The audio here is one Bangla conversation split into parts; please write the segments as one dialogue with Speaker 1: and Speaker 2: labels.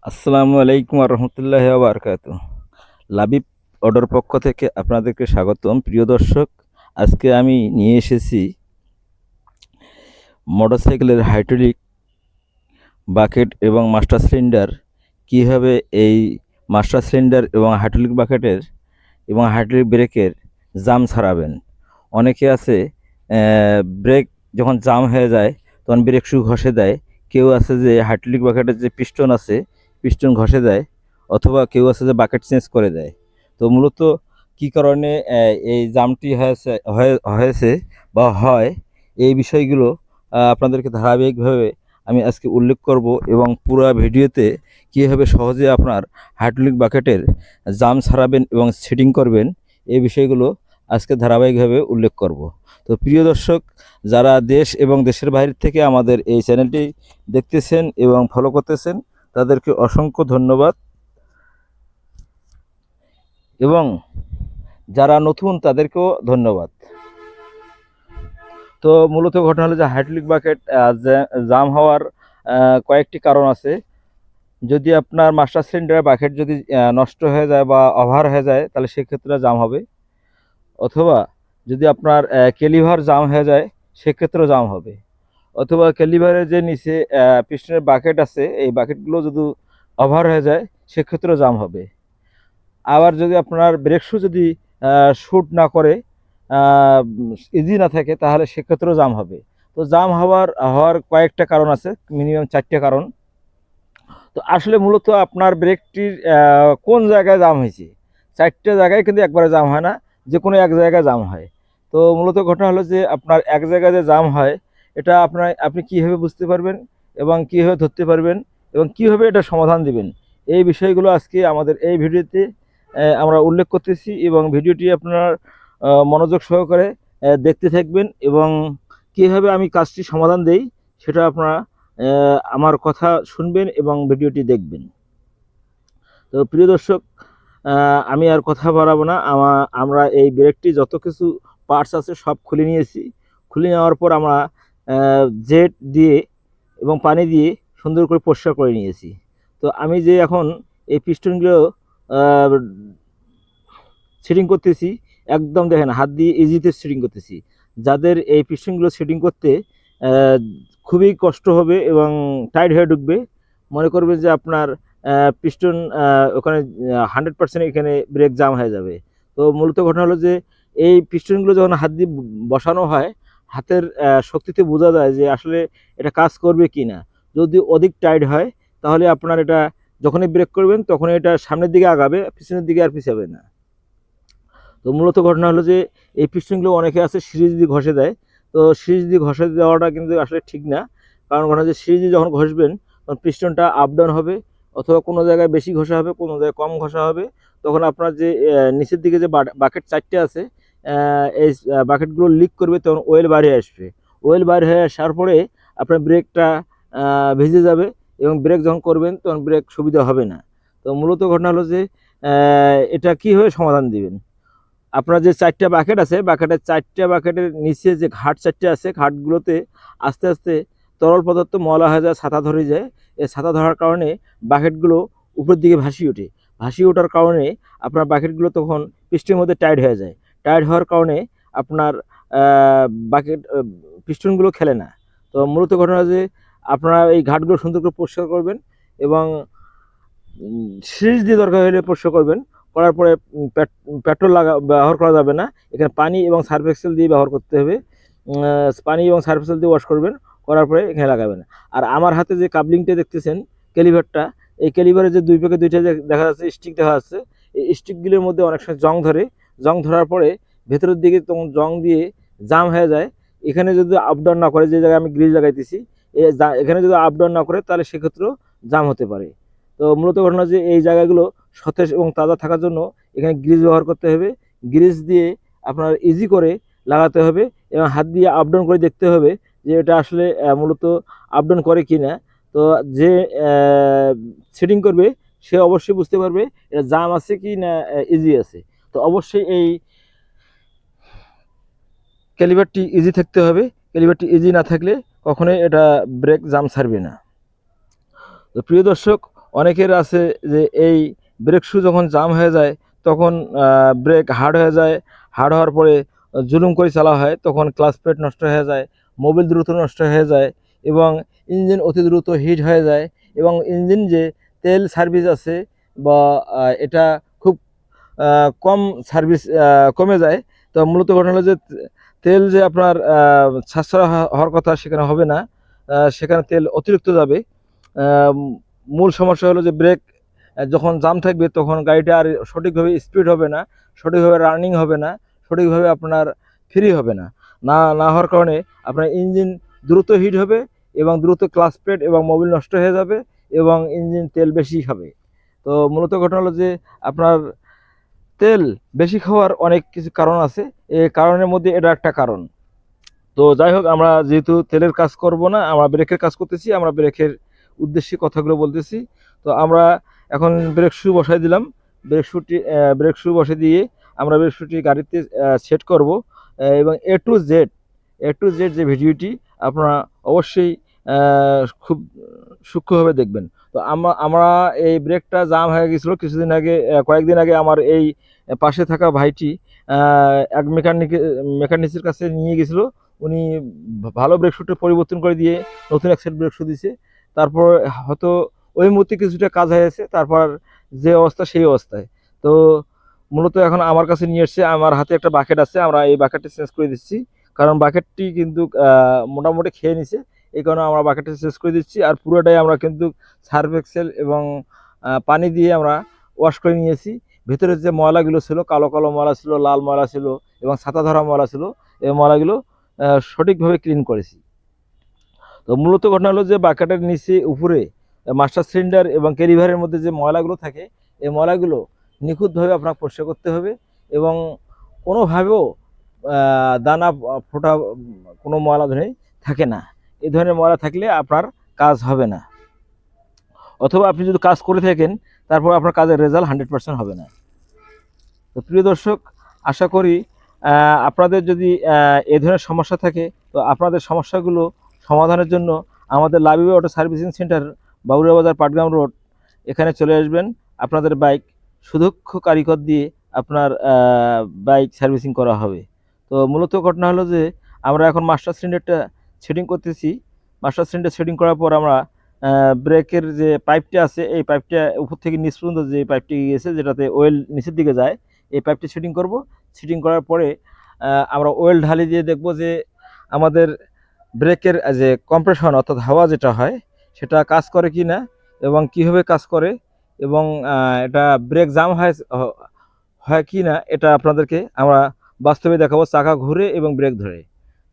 Speaker 1: আসসালামু আলাইকুম রহমতুল্লাহ বারকাত। লাবিব অর্ডার পক্ষ থেকে আপনাদেরকে স্বাগতম। প্রিয় দর্শক, আজকে আমি নিয়ে এসেছি মোটরসাইকেলের হাইড্রোলিক বাকেট এবং মাস্টার সিলিন্ডার। কীভাবে এই মাস্টার সিলিন্ডার এবং হাইড্রোলিক বাকেটের এবং হাইড্রোলিক ব্রেকের জাম ছাড়াবেন। অনেকে আছে ব্রেক যখন জাম হয়ে যায় তখন ব্রেক শু ঘষে দেয়। কেউ আছে যে হাইড্রোলিক বাকেটের যে পিস্টন আছে পিস্টন ঘষে দেয়, অথবা কেউ আছে যে বাকেট চেঞ্জ করে দেয়। তো মূলত কী কারণে এই জামটি হয়েছে বা হয়, এই বিষয়গুলো আপনাদেরকে ধারাবাহিকভাবে আমি আজকে উল্লেখ করব, এবং পুরো ভিডিওতে কীভাবে সহজে আপনার হাইড্রোলিক বাকেটের জাম ছাড়াবেন এবং সেটিং করবেন, এই বিষয়গুলো আজকে ধারাবাহিকভাবে উল্লেখ করব। তো প্রিয় দর্শক, যারা দেশ এবং দেশের বাইরে থেকে আমাদের এই চ্যানেলটি দেখতেছেন এবং ফলো করতেছেন, তাদেরকে অসংখ্য ধন্যবাদ, এবং যারা নতুন তাদেরকেও ধন্যবাদ। তো মূলত ঘটনা হলো যে হাইড্রোলিক বাকেট জাম হওয়ার কয়েকটি কারণ আছে। যদি আপনার মাস্টার সিলিন্ডারের বাকেট যদি নষ্ট হয়ে যায় বা ওভার হয়ে যায়, তাহলে সেক্ষেত্রে জাম হবে। অথবা যদি আপনার ক্যালিভার জাম হয়ে যায়, সেক্ষেত্রেও জাম হবে। অথবা ক্যালিভারের যে নিচে পিস্টনের বাকেট আছে, এই বাকেটগুলো যদি ওভার হয়ে যায়, সেক্ষেত্রেও জাম হবে। আবার যদি আপনার ব্রেক শু যদি শ্যুট না করে, ইজি না থাকে, তাহলে সেক্ষেত্রেও জাম হবে। তো জাম হওয়ার কয়েকটা কারণ আছে, মিনিমাম 4টে কারণ। তো আসলে মূলত আপনার ব্রেকটির কোন জায়গায় জাম হয়েছে, 4টে জায়গায় কিন্তু একবারে জাম হয় না, যে কোনো এক জায়গায় জাম হয়। তো মূলত ঘটনা হলো যে আপনার এক জায়গায় যে জাম হয়, এটা আপনি কীভাবে বুঝতে পারবেন এবং কীভাবে ধরতে পারবেন এবং কীভাবে এটা সমাধান দিবেন, এই বিষয়গুলো আজকে আমাদের এই ভিডিওতে আমরা উল্লেখ করতেছি। এবং ভিডিওটি আপনার মনোযোগ সহকারে দেখতে থাকবেন, এবং কীভাবে আমি কাজটি সমাধান দেই সেটা আপনারা আমার কথা শুনবেন এবং ভিডিওটি দেখবেন। তো প্রিয় দর্শক, আমি আর কথা বাড়াবো না। আমরা এই ব্রেকটি যত কিছু পার্টস আছে সব খুলে নিয়েছি। খুলে নেওয়ার পর আমরা জেট দিয়ে এবং পানি দিয়ে সুন্দর করে পরিষ্কার করে নিয়েছি। তো আমি যে এখন এই পিস্টনগুলো সেটিং করতেছি, একদম দেখেন হাত দিয়ে ইজিতে সেটিং করতেছি। যাদের এই পিস্টনগুলো সেটিং করতে খুবই কষ্ট হবে এবং টাইট হয়ে ঢুকবে, মনে করবেন যে আপনার পিস্টন ওখানে 100% এখানে ব্রেক জাম হয়ে যাবে। তো মূলত ঘটনা হলো যে এই পিস্টনগুলো যখন হাত দিয়ে বসানো হয়, হাতের শক্তিতে বোঝা যায় যে আসলে এটা কাজ করবে কি না। যদি অধিক টাইট হয়, তাহলে আপনার এটা যখনই ব্রেক করবেন তখনই এটা সামনের দিকে আগাবে, পিছনের দিকে আর পিছাবে না। তো মূলত ঘটনা হলো যে এই পিস্টনগুলো অনেকে আছে সিরিজ দিয়ে ঘষে দেয়। তো সিরিজ দিয়ে ঘষে দেওয়াটা কিন্তু আসলে ঠিক না। কারণ ঘটনা যে সিরিজ দিয়ে যখন ঘষবেন, তখন পিস্টনটা আপ ডাউন হবে, অথবা কোনো জায়গায় বেশি ঘষা হবে, কোনো জায়গায় কম ঘষা হবে। তখন আপনার যে নিচের দিকে যে বাকেট 4টে আছে, এই বাকেটগুলো লিক করবে, তখন ওয়েল বাইরে আসবে। ওয়েল বাইরে হয়ে আসার পরে আপনার ব্রেকটা ভিজে যাবে, এবং ব্রেক যখন করবেন তখন ব্রেক সুবিধা হবে না। তো মূলত ঘটনা হলো যে এটা কীভাবে সমাধান দিবেন। আপনার যে 4টে বাকেট আছে, বাকেটের নিচে যে ঘাট 4টে আছে, ঘাটগুলোতে আস্তে আস্তে তরল পদার্থ ময়লা হয়ে যায়, ছাতা ধরে যায়। এই ছাতা ধরার কারণে বাকেটগুলো উপরের দিকে ভাসিয়ে ওঠে। ভাসিয়ে ওঠার কারণে আপনার বাকেটগুলো তখন পিস্টনের মধ্যে টাইট হয়ে যায়। টাইট হওয়ার কারণে আপনার বাকেট পিস্টনগুলো খেলে না। তো মূলত ঘটনা যে আপনারা এই ঘাটগুলো সুন্দর করে পরিষ্কার করবেন, এবং সিরিজ দিয়ে দরকার হলে পরিষ্কার করবেন। করার পরে পেট্রোল ব্যবহার করা যাবে না, এখানে পানি এবং সার্ফ এক্সেল দিয়ে ব্যবহার করতে হবে। পানি এবং সার্ফ এক্সেল দিয়ে ওয়াশ করবেন, করার পরে এখানে লাগাবেন। আর আমার হাতে যে কাবলিংটা দেখতেছেন, ক্যালিভারটা, এই ক্যালিভারের যে দুই পাকে দুইটা দেখা যাচ্ছে স্টিক দেখা যাচ্ছে, এই স্টিকগুলোর মধ্যে অনেক সময় জং ধরে। জং ধরার পরে ভেতরের দিকে তখন জং দিয়ে জাম হয়ে যায়। এখানে যদি আপ ডাউন না করে, যে জায়গায় আমি গ্রিজ লাগাইতেছি, এখানে যদি আপ ডাউন না করে, তাহলে সেক্ষেত্রেও জাম হতে পারে। তো মূলত ঘটনা যে এই জায়গাগুলো সতেজ এবং তাজা থাকার জন্য এখানে গ্রিজ ব্যবহার করতে হবে। গ্রিজ দিয়ে আপনার ইজি করে লাগাতে হবে, এবং হাত দিয়ে আপ ডাউন করে দেখতে হবে যে এটা আসলে মূলত আপ ডাউন করে কি না। তো যে সেটিং করবে সে অবশ্যই বুঝতে পারবে এটা জাম আছে কি না ইজি আছে। তো অবশ্যই এই ক্যালিভারটি ইজি থাকতে হবে। ক্যালিভারটি ইজি না থাকলে কখনোই এটা ব্রেক জাম ছাড়বে না। তো প্রিয় দর্শক, অনেকের আছে যে এই ব্রেক শু যখন জাম হয়ে যায় তখন ব্রেক হার্ড হয়ে যায়, হার্ড হওয়ার পরে জুলুম করে চালা হয়, তখন ক্লাচ প্লেট নষ্ট হয়ে যায়, মোবিল দ্রুত নষ্ট হয়ে যায় এবং ইঞ্জিন অতি দ্রুত হিট হয়ে যায় এবং ইঞ্জিন যে তেল সার্ভিস আছে বা এটা খুব কম সার্ভিস কমে যায়। তো মূলত ঘটনা হলো যে তেল যে আপনার সাশ্রয় হওয়ার কথা সেখানে হবে না, সেখানে তেল অতিরিক্ত যাবে। মূল সমস্যা হলো যে ব্রেক যখন জাম থাকবে তখন গাড়িটা আর সঠিকভাবে স্পিড হবে না, সঠিকভাবে রানিং হবে না, সঠিকভাবে আপনার ফ্রি হবে না। না হওয়ার কারণে আপনার ইঞ্জিন দ্রুত হিট হবে এবং দ্রুত ক্লাচ প্লেট এবং মোবিল নষ্ট হয়ে যাবে এবং ইঞ্জিন তেল বেশি খাবে। তো মূলত ঘটনা হলো যে আপনার তেল বেশি খাওয়ার অনেক কিছু কারণ আছে, এই কারণের মধ্যে এটা একটা কারণ। তো যাই হোক, আমরা যেহেতু তেলের কাজ করব না, আমরা ব্রেকের কাজ করতেছি, আমরা ব্রেকের উদ্দেশ্যে কথাগুলো বলতেছি। তো আমরা এখন ব্রেক শু বসাই দিলাম, ব্রেক শু বসে দিয়ে আমরা ব্রেক শুটি গাড়িতে সেট করব এবং এ টু জেড যে ভিডিওটি আপনারা অবশ্যই খুব সূক্ষ্মভাবে দেখবেন। তো আমরা এই ব্রেকটা জাম হয়ে গেছিলো কিছুদিন আগে, কয়েকদিন আগে আমার এই পাশে থাকা ভাইটি এক মেকানিকের কাছে নিয়ে গেছিলো। উনি ভালো ব্রেক শুটা পরিবর্তন করে দিয়ে নতুন এক সেট ব্রেক শু দিছে। তারপর হয়তো ওই মুহূর্তে কিছুটা কাজ হয়েছে, তারপর যে অবস্থা সেই অবস্থায়। তো মূলত এখন আমার কাছে নিয়ে এসছে, আমার হাতে একটা বাকেট আছে, আমরা এই বাকেটটি চেঞ্জ করে দিচ্ছি, কারণ বাকেটটি কিন্তু মোটামুটি খেয়ে নিছে, এই কারণে আমরা বাকেটটা চেঞ্জ করে দিচ্ছি। আর পুরোটাই আমরা কিন্তু সার্ফ এক্সেল এবং পানি দিয়ে আমরা ওয়াশ করে নিয়েছি। ভেতরে যে ময়লাগুলো ছিল, কালো কালো ময়লা ছিল, লাল ময়লা ছিল এবং ছাতা ধরা ময়লা ছিল, এই ময়লাগুলো সঠিকভাবে ক্লিন করেছি। তো মূলত ঘটনা হলো যে বাকেটের নিচে উপরে মাস্টার সিলিন্ডার এবং ক্যারিভারের মধ্যে যে ময়লাগুলো থাকে, এই ময়লাগুলো নিখুঁতভাবে আপনার পরিষ্কার করতে হবে এবং কোনোভাবেও দানা ফোটা কোনো ময়লা ধরে থাকে না। এই ধরনের ময়লা থাকলে আপনার কাজ হবে না, অথবা আপনি যদি কাজ করে থাকেন তারপর আপনার কাজের রেজাল্ট 100% হবে না। তো প্রিয় দর্শক, আশা করি আপনাদের যদি এই ধরনের সমস্যা থাকে, তো আপনাদের সমস্যাগুলো সমাধানের জন্য আমাদের লাবিব অটো সার্ভিসিং সেন্টার, বাবুরিয়া বাজার, পাটগ্রাম রোড, এখানে চলে আসবেন। আপনাদের বাইক সুদক্ষ কারিগর দিয়ে আপনার বাইক সার্ভিসিং করা হবে। তো মূলত ঘটনা হলো যে আমরা এখন মাস্টার সিলিন্ডারটা সেটিং করতেছি। মাস্টার সিলিন্ডার সেটিং করার পর আমরা ব্রেকের যে পাইপটা আছে, এই পাইপটা উপর থেকে নিচ পর্যন্ত যে পাইপটি গিয়েছে, যেটাতে অয়েল নিচের দিকে যায়, এই পাইপটি সেটিং করব। সেটিং করার পরে আমরা অয়েল ঢালি দিয়ে দেখব যে আমাদের ব্রেকের যে কম্প্রেশন অর্থাৎ হাওয়া যেটা হয় সেটা কাজ করে কি না এবং কীভাবে কাজ করে এবং এটা ব্রেক জাম হয় কি না, এটা আপনাদেরকে আমরা বাস্তবে দেখাবো চাকা ঘুরে এবং ব্রেক ধরে।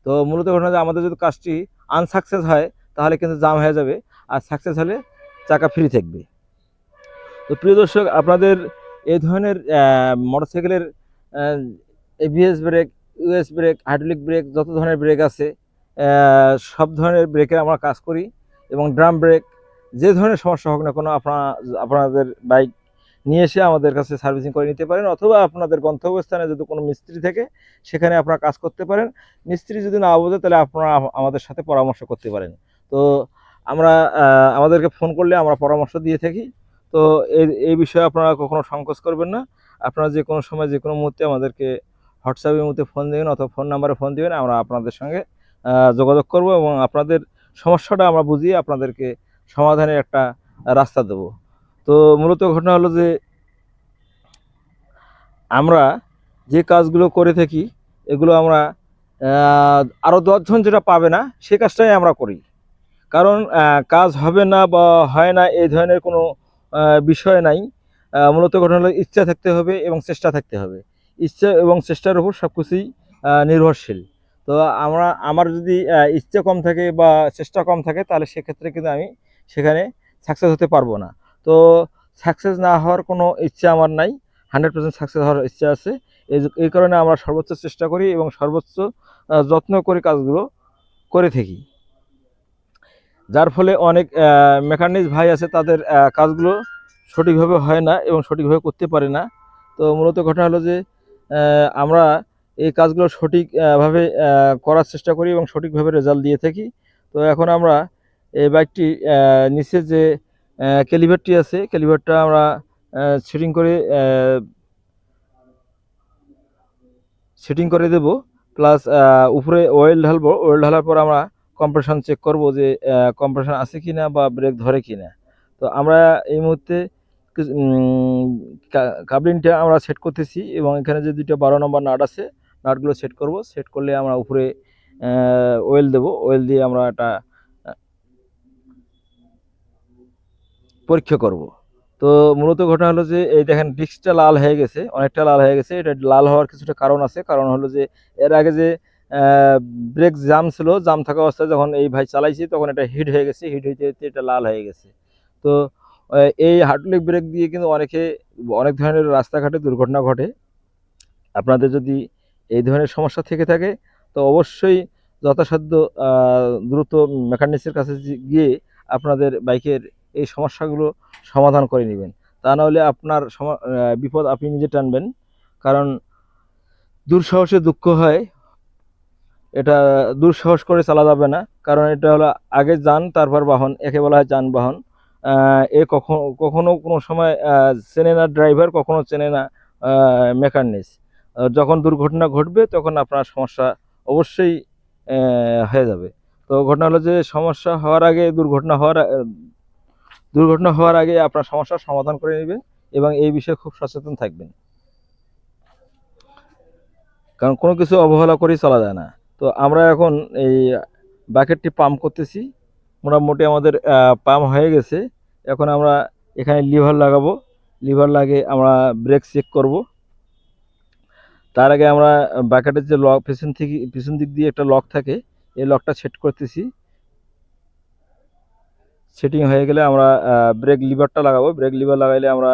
Speaker 1: তো মূলত ঘটনা যে আমাদের যদি কাজটি আনসাকসেস হয় তাহলে কিন্তু জাম হয়ে যাবে, আর সাকসেস হলে চাকা ফ্রি থাকবে। তো প্রিয় দর্শক, আপনাদের এই ধরনের মোটরসাইকেলের ABS brake, US brake, hydraulic brake, যত ধরনের ব্রেক আছে সব ধরনের ব্রেকের আমরা কাজ করি এবং ড্রাম ব্রেক, যে ধরনের সমস্যা হোক না কোনো আপনাদের বাইক নিয়ে এসে আমাদের কাছে সার্ভিসিং করে নিতে পারেন, অথবা আপনাদের গন্তব্যস্থানে যদি কোনো মিস্ত্রি থাকে সেখানে আপনারা কাজ করতে পারেন। মিস্ত্রি যদি না বোঝে তাহলে আপনারা আমাদের সাথে পরামর্শ করতে পারেন। তো আমরা আমাদেরকে ফোন করলে আমরা পরামর্শ দিয়ে থাকি। তো এই বিষয়ে আপনারা কখনো সংকোচ করবেন না। আপনারা যে কোনো সময় যে কোনো মুহূর্তে আমাদেরকে হোয়াটসঅ্যাপের মধ্যে ফোন দেবেন অথবা ফোন নাম্বারে ফোন দেবেন, আমরা আপনাদের সঙ্গে যোগাযোগ করব এবং আপনাদের সমস্যাটা আমরা বুঝিয়ে আপনাদেরকে সমাধানের একটা রাস্তা দেব। তো মূলত ঘটনা হলো যে আমরা যে কাজগুলো করে থাকি এগুলো আমরা আরও 10 জন যেটা পাবে না সে কাজটাই আমরা করি, কারণ কাজ হবে না বা হয় না এই ধরনের কোনো বিষয় নাই। মূলত ঘটনা হলো ইচ্ছা থাকতে হবে এবং চেষ্টা থাকতে হবে। ইচ্ছা এবং চেষ্টার উপর সব কিছুই নির্ভরশীল। তো আমার যদি ইচ্ছা কম থাকে বা চেষ্টা কম থাকে তাহলে সেক্ষেত্রে কিন্তু আমি সেখানে সাকসেস হতে পারবো না। তো সাকসেস না হওয়ার কোনো ইচ্ছা আমার নাই, 100% সাকসেস হওয়ার ইচ্ছা আছে। এই কারণে আমরা সর্বোচ্চ চেষ্টা করি এবং সর্বোচ্চ যত্ন করে কাজগুলো করে থাকি, যার ফলে অনেক মেকানিক ভাই আছে তাদের কাজগুলো সঠিকভাবে হয় না এবং সঠিকভাবে করতে পারে না। তো মূলত ঘটনা হলো যে আমরা এই কাজগুলো সঠিকভাবে করার চেষ্টা করি এবং সঠিকভাবে রেজাল্ট দিয়ে থাকি। তো এখন আমরা এই বাইকটি নিচে যে ক্যালিভারটি আছে, ক্যালিভারটা আমরা সেটিং করে দেব, প্লাস উপরে অয়েল ঢালবো। অয়েল ঢালার পর আমরা কম্প্রেশন চেক করব যে কম্প্রেশন আছে কিনা বা ব্রেক ধরে কিনা। তো আমরা এই মুহূর্তে কাবলিনটা আমরা সেট করতেছি এবং এখানে যে দুটো 12 নম্বর নাট আছে, নাটগুলো সেট করব। সেট করলে আমরা উপরে অয়েল দেব, অয়েল দিয়ে আমরা এটা পরীক্ষা করব। তো মূলত ঘটনা হলো যে এই দেখেন ডিস্কটা লাল হয়ে গেছে, অনেকটা লাল হয়ে গেছে। এটা লাল হওয়ার কিছুটা কারণ আছে, কারণ হলো যে এর আগে যে ব্রেক জাম ছিল, জাম থাকা অবস্থায় যখন এই ভাই চালাইছি তখন এটা হিট হয়ে গেছে, হিট হইতে হইতে এটা লাল হয়ে গেছে। তো এই হাইড্রোলিক ব্রেক দিয়ে কিন্তু অনেক ধরনের রাস্তাঘাটে দুর্ঘটনা ঘটে। আপনাদের যদি এই ধরনের সমস্যা থেকে থাকে তো অবশ্যই যথাসাধ্য দ্রুত মেকানিক্সের কাছে গিয়ে আপনাদের বাইকের এই সমস্যাগুলো সমাধান করে নেবেন। তা নাহলে আপনার বিপদ আপনি নিজে টানবেন। কারণ দুঃসাহসে দুঃখ হয়, এটা দুঃসাহস করে চালা যাবে না। কারণ এটা হলো আগে যান তারপর বাহন, একে বলা হয় যানবাহন। এ কখনো কোনো সময় চেনে না ড্রাইভার, কখনো চেনে না মেকানিক্স। যখন দুর্ঘটনা ঘটবে তখন আপনার সমস্যা অবশ্যই হয়ে যাবে। তো ঘটনা হলো যে সমস্যা হওয়ার আগে, দুর্ঘটনা হওয়ার আগে আপনার সমস্যার সমাধান করে নেবেন এবং এই বিষয়ে খুব সচেতন থাকবেন। কারণ কোনো কিছু অবহেলা করেই চলা যায় না। তো আমরা এখন এই বাকেটটি পাম্প করতেছি, মোটামুটি আমাদের পাম্প হয়ে গেছে। এখন আমরা এখানে লিভার লাগাবো, লিভার লাগিয়ে আমরা ব্রেক চেক করব। তার আগে আমরা বাকেটের যে লক, পিছন দিক দিয়ে একটা লক থাকে, এই লকটা সেট করতেছি। সেটিং হয়ে গেলে আমরা ব্রেক লিভারটা লাগাবো। ব্রেক লিভার লাগাইলে আমরা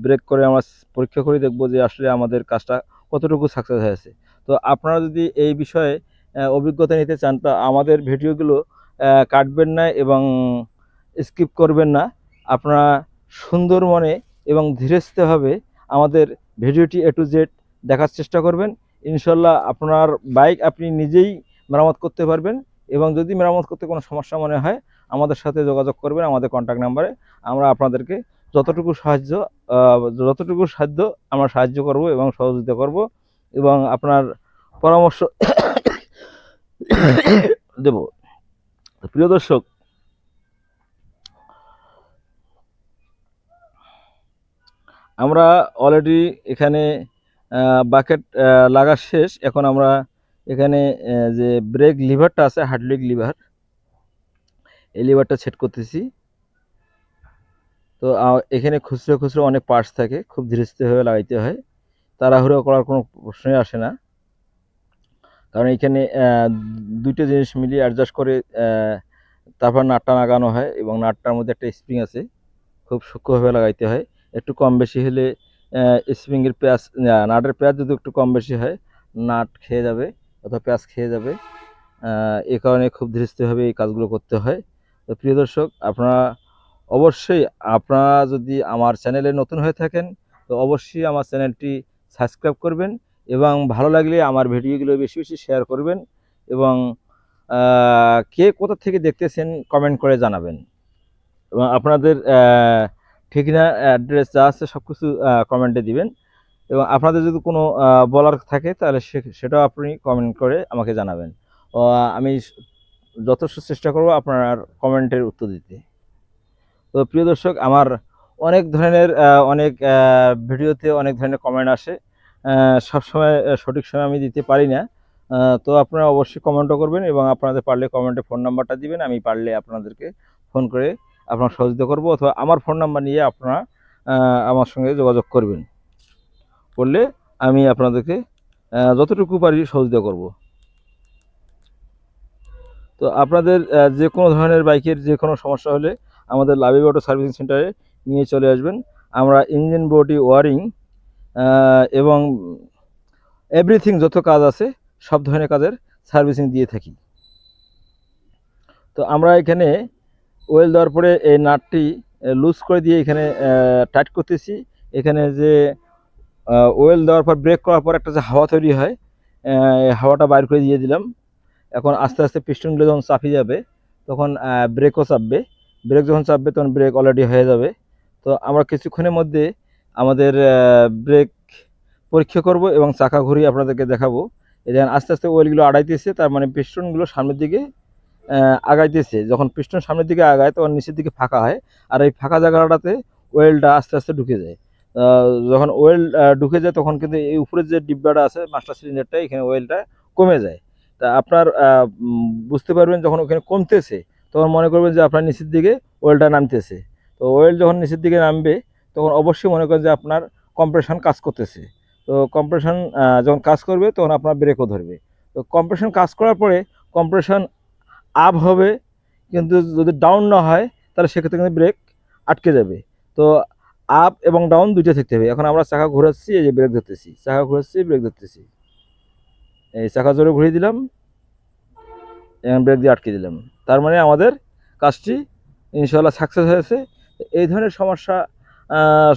Speaker 1: ব্রেক করে আমরা পরীক্ষা করে দেখব যে আসলে আমাদের কাজটা কতটুকু সাকসেস হয়েছে। তো আপনারা যদি এই বিষয়ে অভিজ্ঞতা নিতে চান তা আমাদের ভিডিওগুলো কাটবেন না এবং স্কিপ করবেন না। আপনারা সুন্দর মনে এবং ধীরস্থিরভাবে আমাদের ভিডিওটি A to Z দেখার চেষ্টা করবেন। ইনশাল্লাহ আপনার বাইক আপনি নিজেই মেরামত করতে পারবেন এবং যদি মেরামত করতে কোনো সমস্যা মনে হয় আমাদের সাথে যোগাযোগ করবেন আমাদের কন্ট্যাক্ট নাম্বারে। আমরা আপনাদেরকে যতটুকু সাধ্য আমরা সাহায্য করব এবং সহযোগিতা করব এবং আপনার পরামর্শ দেব। প্রিয় দর্শক, আমরা অলরেডি এখানে বাকেট লাগা শেষ। এখন আমরা এখানে যে ব্রেক লিভারটা আছে, হাইড্রোলিক লিভার, এই লিভারটা সেট করতেছি। তো এখানে খুচরো খুচরো অনেক পার্টস থাকে, খুব ধীরস্থিরভাবে লাগাইতে হয়, তাড়াহুড়ো করার কোনো প্রশ্নই আসে না। কারণ এখানে দুটো জিনিস মিলিয়ে অ্যাডজাস্ট করে তারপর নাটটা লাগানো হয় এবং নাটটার মধ্যে একটা স্প্রিং আছে, খুব সূক্ষ্মভাবে লাগাইতে হয়। একটু কম বেশি হলে স্প্রিংয়ের প্যাঁচ, নাটের প্যাঁচ যদি একটু কম বেশি হয় নাট খেয়ে যাবে অথবা প্যাঁচ খেয়ে যাবে। এই কারণে খুব ধীরস্থিরভাবে এই কাজগুলো করতে হয়। তো প্রিয় দর্শক, অবশ্যই আপনারা যদি আমার চ্যানেলে নতুন হয়ে থাকেন তো অবশ্যই আমার চ্যানেলটি সাবস্ক্রাইব করবেন এবং ভালো লাগলে আমার ভিডিওগুলো বেশি বেশি শেয়ার করবেন এবং কে কোথা থেকে দেখতেছেন কমেন্ট করে জানাবেন এবং আপনাদের ঠিকানা, অ্যাড্রেস যা আছে সব কিছু কমেন্টে দিবেন এবং আপনাদের যদি কোনো বলার থাকে তাহলে সেটাও আপনি কমেন্ট করে আমাকে জানাবেন। আমি যথেষ্ট চেষ্টা করব আপনার কমেন্টের উত্তর দিতে। তো প্রিয় দর্শক, আমার অনেক ধরনের ভিডিওতে অনেক ধরনের কমেন্ট আসে, সবসময় সঠিক সময় আমি দিতে পারি না। তো আপনারা অবশ্যই কমেন্টও করবেন এবং আপনাদের পারলে কমেন্টে ফোন নাম্বারটা দিবেন, আমি পারলে আপনাদেরকে ফোন করে আপনার সহযোগিতা করব অথবা আমার ফোন নাম্বার নিয়ে আপনারা আমার সঙ্গে যোগাযোগ করলে আমি আপনাদেরকে যতটুকু পারি সহযোগিতা করব। তো আপনাদের যে কোনো ধরনের বাইকের যে কোনো সমস্যা হলে আমাদের লাবিব অটো সার্ভিসিং সেন্টারে নিয়ে চলে আসবেন। আমরা ইঞ্জিন বডি ওয়ারিং এবং এভরিথিং যত কাজ আছে সব ধরনের কাজের সার্ভিসিং দিয়ে থাকি। তো আমরা এখানে ওয়েল দেওয়ার পরে এই নাটটি লুজ করে দিয়ে এখানে টাইট করতেছি। এখানে যে ওয়েল দেওয়ার পর ব্রেক করার পর একটা যে হাওয়া তৈরি হয়, হাওয়াটা বাইর করে দিয়ে দিলাম। এখন আস্তে আস্তে পিস্টনগুলো যখন চাপিয়ে যাবে তখন ব্রেকও চাপবে। ব্রেক যখন চাপবে তখন ব্রেক অলরেডি হয়ে যাবে। তো আমরা কিছুক্ষণের মধ্যে আমাদের ব্রেক পরীক্ষা করব এবং চাকা ঘুরিয়ে আপনাদেরকে দেখাবো। এই দেখেন আস্তে আস্তে ওয়েলগুলো আড়াইতেছে, তার মানে পিস্টনগুলো সামনের দিকে আগাইতেছে। যখন পিস্টন সামনের দিকে আগায় তখন নিচের দিকে ফাঁকা হয়, আর এই ফাঁকা জায়গাটাতে ওয়েলটা আস্তে আস্তে ঢুকে যায়। যখন ওয়েল ঢুকে যায় তখন কিন্তু এই উপরের যে ডিব্বাটা আছে মাস্টার সিলিন্ডারটা, এখানে ওয়েলটা কমে যায়। তা আপনার বুঝতে পারবেন যখন ওখানে কমতেছে তখন মনে করবেন যে আপনার নিচের দিকে ওয়েলটা নামতেছে। তো ওয়েল যখন নিচের দিকে নামবে তখন অবশ্যই মনে করেন যে আপনার কম্প্রেশন কাজ করতেছে। তো কম্প্রেশন যখন কাজ করবে তখন আপনার ব্রেকও ধরবে। তো কম্প্রেশন কাজ করার পরে কম্প্রেশন আপ হবে, কিন্তু যদি ডাউন না হয় তাহলে সেক্ষেত্রে কিন্তু ব্রেক আটকে যাবে। তো আপ এবং ডাউন দুইটা থাকতে হবে। এখন আমরা চাকা ঘোরাচ্ছি, এই যে ব্রেক ধরতেছি, চাকা ঘোরাচ্ছি ব্রেক ধরতেছি, এই চাকা জোরে ঘুরিয়ে দিলাম, এবং ব্রেক দিয়ে আটকে দিলাম। তার মানে আমাদের কাজটি ইনশাআল্লাহ সাকসেস হয়েছে। এই ধরনের সমস্যা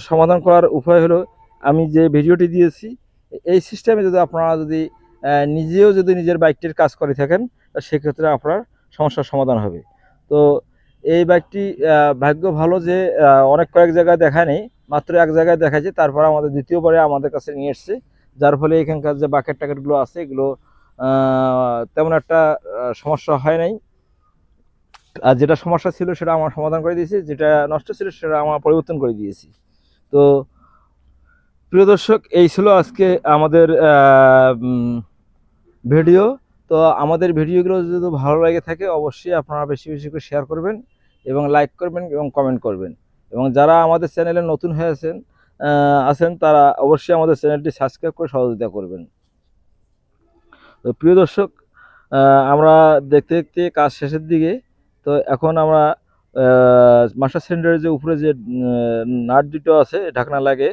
Speaker 1: সমাধান করার উপায় হলো আমি যে ভিডিওটি দিয়েছি এই সিস্টেমে যদি আপনারা যদি নিজেও যদি নিজের বাইকটির কাজ করে থাকেন সেক্ষেত্রে আপনার সমস্যার সমাধান হবে। তো এই বাইকটি ভাগ্য ভালো যে অনেক কয়েক জায়গায় দেখায় নেই, মাত্র এক জায়গায় দেখাচ্ছে, তারপর আমাদের দ্বিতীয়বারে আমাদের কাছে নিয়ে এসছে, যার ফলে এখানকার যে বাকেট টাকেটগুলো আছে এগুলো তেমন একটা সমস্যা হয় নাই। আর যেটা সমস্যা ছিল সেটা আমার সমাধান করে দিয়েছি, যেটা নষ্ট ছিল সেটা আমার পরিবর্তন করে দিয়েছি। তো প্রিয় দর্শক, এই ছিল আজকে আমাদের ভিডিও। তো আমাদের ভিডিওগুলো যদি ভালো লাগে থাকে অবশ্যই আপনারা বেশি বেশি করে শেয়ার করবেন এবং লাইক করবেন এবং কমেন্ট করবেন। এবং যারা আমাদের চ্যানেলে নতুন হয়ে আছেন তারা অবশ্যই আমাদের চ্যানেলটি সাবস্ক্রাইব করে সহযোগিতা করবেন। তো প্রিয় দর্শক, আমরা দেখতে দেখতে কাজ শেষের দিকে। তো এখন আমরা মাস্টার সিলিন্ডারের যে উপরে যে নাট দুটো আছে ঢাকনা লাগে,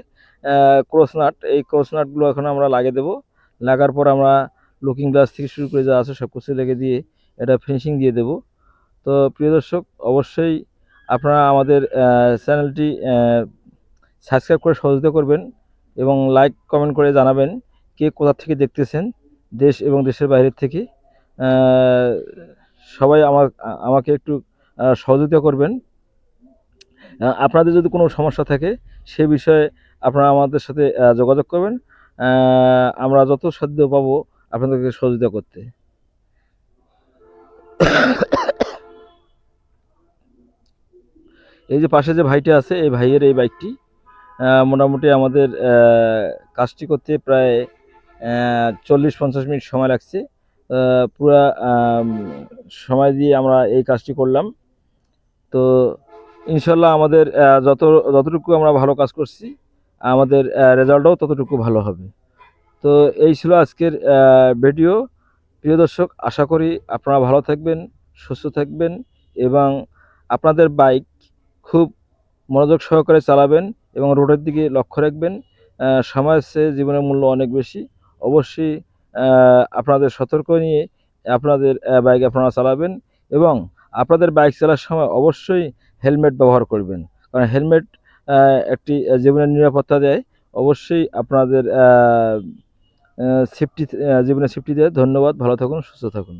Speaker 1: ক্রস নাট, এই ক্রস নাটগুলো এখন আমরা লাগিয়ে দেবো। লাগার পর আমরা লুকিং গ্লাস থেকে শুরু করে যা আছে সব কিছু লেগে দিয়ে এটা ফিনিশিং দিয়ে দেব। তো প্রিয় দর্শক, অবশ্যই আপনারা আমাদের চ্যানেলটি সাবস্ক্রাইব করে সহযোগিতা করবেন এবং লাইক কমেন্ট করে জানাবেন কে কোথা থেকে দেখতেছেন, দেশ এবং দেশের বাইরের থেকে। সবাই আমাকে একটু সহযোগিতা করবেন। আপনাদের যদি কোনো সমস্যা থাকে সে বিষয়ে আপনারা আমাদের সাথে যোগাযোগ করবেন। আমরা যত সাধ্য পাবো আপনাদেরকে সহযোগিতা করতে। এই যে পাশে যে ভাইটা আছে এই ভাইয়ের এই বাইকটি মোটামুটি আমাদের কাজটি করতে প্রায় 40-50 মিনিট সময় লাগছে। পুরা সময় দিয়ে আমরা এই কাজটি করলাম। তো ইনশাল্লাহ আমাদের যতটুকু আমরা ভালো কাজ করছি আমাদের রেজাল্টও ততটুকু ভালো হবে। তো এই ছিল আজকের ভিডিও। প্রিয় দর্শক, আশা করি আপনারা ভালো থাকবেন, সুস্থ থাকবেন এবং আপনাদের বাইক খুব মনোযোগ সহকারে চালাবেন এবং রোডের দিকে লক্ষ্য রাখবেন। সময়ের চেয়ে জীবনের মূল্য অনেক বেশি। অবশ্যই আপনাদের সতর্ক নিয়ে আপনাদের বাইক আপনারা চালাবেন এবং আপনাদের বাইক চালার সময় অবশ্যই হেলমেট ব্যবহার করবেন, কারণ হেলমেট একটি জীবনের নিরাপত্তা দেয়। অবশ্যই আপনাদের সেফটি জীবনের সেফটি দেয়। ধন্যবাদ, ভালো থাকুন, সুস্থ থাকুন।